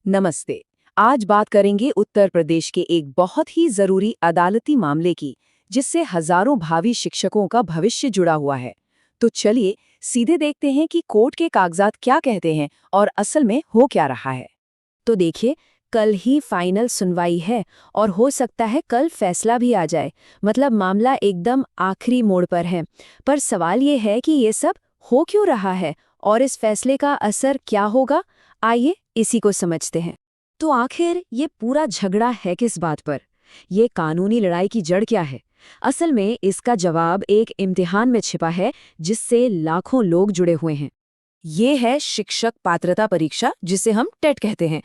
नमस्ते। आज बात करेंगे उत्तर प्रदेश के एक बहुत ही जरूरी अदालती मामले की, जिससे हजारों भावी शिक्षकों का भविष्य जुड़ा हुआ है। तो चलिए सीधे देखते हैं कि कोर्ट के कागजात क्या कहते हैं और असल में हो क्या रहा है। तो देखिए, कल ही फाइनल सुनवाई है और हो सकता है कल फैसला भी आ जाए। मतलब मामला एकदम आखिरी मोड़ पर है। पर सवाल ये है कि ये सब हो क्यों रहा है और इस फैसले का असर क्या होगा। आइए इसी को समझते हैं। तो आखिर ये पूरा झगड़ा है किस बात पर? ये कानूनी लड़ाई की जड़ क्या है? असल में इसका जवाब एक इम्तिहान में छिपा है, जिससे लाखों लोग जुड़े हुए हैं। ये है शिक्षक पात्रता परीक्षा, जिसे हम टेट कहते हैं।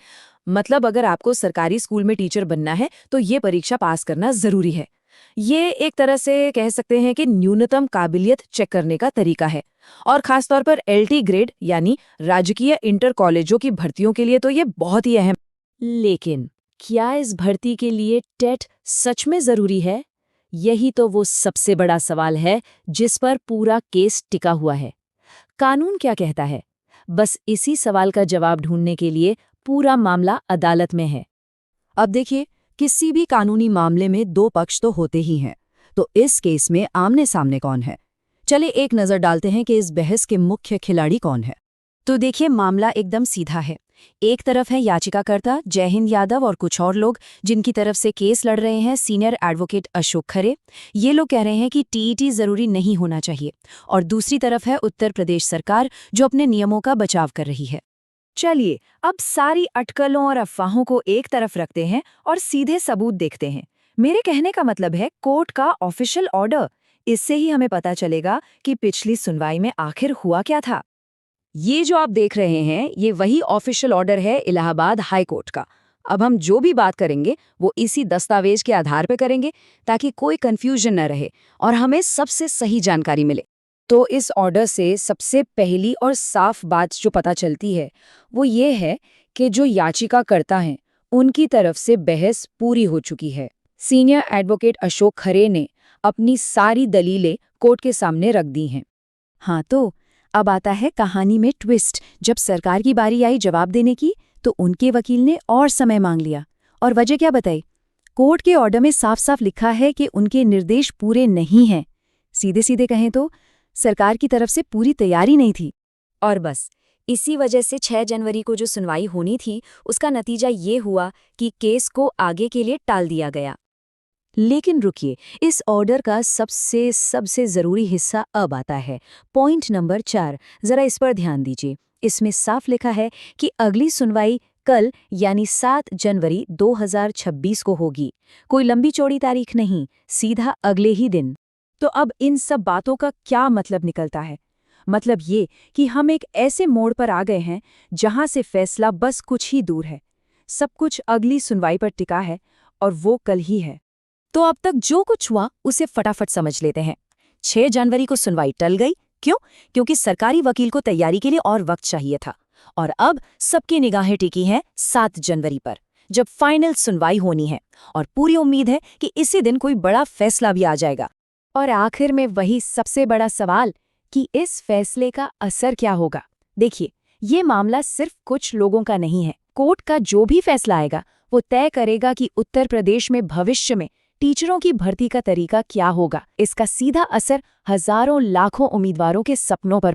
मतलब अगर आपको सरकारी स्कूल में टीचर बनना है तो ये परीक्षा पास करना जरूरी है। ये एक तरह से कह सकते हैं कि न्यूनतम काबिलियत चेक करने का तरीका है। और खासतौर पर एलटी ग्रेड यानी राजकीय इंटर कॉलेजों की भर्तियों के लिए तो ये बहुत ही अहम। लेकिन क्या इस भर्ती के लिए टेट सच में जरूरी है? यही तो वो सबसे बड़ा सवाल है जिस पर पूरा केस टिका हुआ है। कानून क्या कहता है? बस इसी सवाल का जवाब ढूंढने के लिए पूरा मामला अदालत में है। अब देखिए, किसी भी कानूनी मामले में दो पक्ष तो होते ही हैं। तो इस केस में आमने सामने कौन है? चलिए एक नजर डालते हैं कि इस बहस के मुख्य खिलाड़ी कौन है। तो देखिए, मामला एकदम सीधा है। एक तरफ है याचिकाकर्ता जयहिंद यादव और कुछ और लोग, जिनकी तरफ से केस लड़ रहे हैं सीनियर एडवोकेट अशोक खरे। ये लोग कह रहे हैं कि टीईटी जरूरी नहीं होना चाहिए। और दूसरी तरफ है उत्तर प्रदेश सरकार, जो अपने नियमों का बचाव कर रही है। चलिए अब सारी अटकलों और अफवाहों को एक तरफ रखते हैं और सीधे सबूत देखते हैं। मेरे कहने का मतलब है कोर्ट का ऑफिशियल ऑर्डर। इससे ही हमें पता चलेगा कि पिछली सुनवाई में आखिर हुआ क्या था। ये जो आप देख रहे हैं, ये वही ऑफिशियल ऑर्डर है इलाहाबाद हाई कोर्ट का। अब हम जो भी बात करेंगे वो इसी दस्तावेज के आधार पर करेंगे, ताकि कोई कंफ्यूजन न रहे और हमें सबसे सही जानकारी मिले। तो इस ऑर्डर से सबसे पहली और साफ बात जो पता चलती है वो ये है कि जो याचिकाकर्ता हैं उनकी तरफ से बहस पूरी हो चुकी है। सीनियर एडवोकेट अशोक खरे ने अपनी सारी दलीलें कोर्ट के सामने रख दी हैं। हाँ, तो अब आता है कहानी में ट्विस्ट। जब सरकार की बारी आई जवाब देने की, तो उनके वकील ने और समय मांग लिया। और वजह क्या बताई? कोर्ट के ऑर्डर में साफ साफ लिखा है कि उनके निर्देश पूरे नहीं हैं। सीधे सीधे कहें तो सरकार की तरफ से पूरी तैयारी नहीं थी। और बस इसी वजह से 6 जनवरी को जो सुनवाई होनी थी, उसका नतीजा ये हुआ कि केस को आगे के लिए टाल दिया गया। लेकिन रुकिए, इस ऑर्डर का सबसे जरूरी हिस्सा अब आता है। पॉइंट नंबर 4, जरा इस पर ध्यान दीजिए। इसमें साफ लिखा है कि अगली सुनवाई कल यानी 7 जनवरी 2026 को होगी। कोई लंबी चौड़ी तारीख नहीं, सीधा अगले ही दिन। तो अब इन सब बातों का क्या मतलब निकलता है? मतलब ये कि हम एक ऐसे मोड़ पर आ गए हैं जहां से फैसला बस कुछ ही दूर है। सब कुछ अगली सुनवाई पर टिका है, और वो कल ही है। तो अब तक जो कुछ हुआ उसे फटाफट समझ लेते हैं। 6 जनवरी को सुनवाई टल गई। क्यों? क्योंकि सरकारी वकील को तैयारी के लिए और वक्त चाहिए था। और अब सबकी निगाहें टिकी हैं 7 जनवरी पर, जब फाइनल सुनवाई होनी है। और पूरी उम्मीद है कि इसी दिन कोई बड़ा फैसला भी आ जाएगा। और आखिर में वही सबसे बड़ा सवाल कि इस फैसले का असर क्या होगा। देखिए, ये मामला सिर्फ कुछ लोगों का नहीं है। कोर्ट का जो भी फैसला आएगा वो तय करेगा कि उत्तर प्रदेश में भविष्य में टीचरों की भर्ती का तरीका क्या होगा। इसका सीधा असर हजारों लाखों उम्मीदवारों के सपनों पर